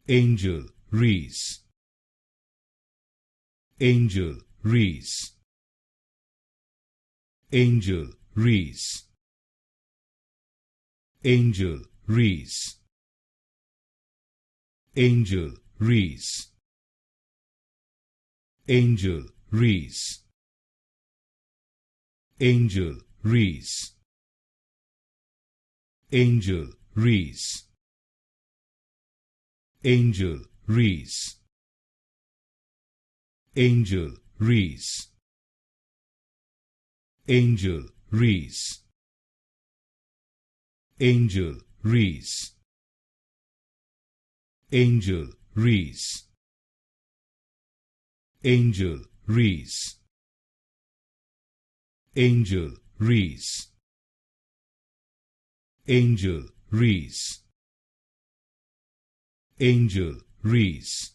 Angel, Reese. Angel, Reese. Angel, Reese. Angel, Reese. Angel, Reese. Angel, Reese. Angel, Reese. Angel, Reese. Angel, Reese. Angel, Reese. Angel, Reese. Angel, Reese. Angel, Reese. Angel, Reese. Angel, Reese. Angel, Reese. Angel, Reese.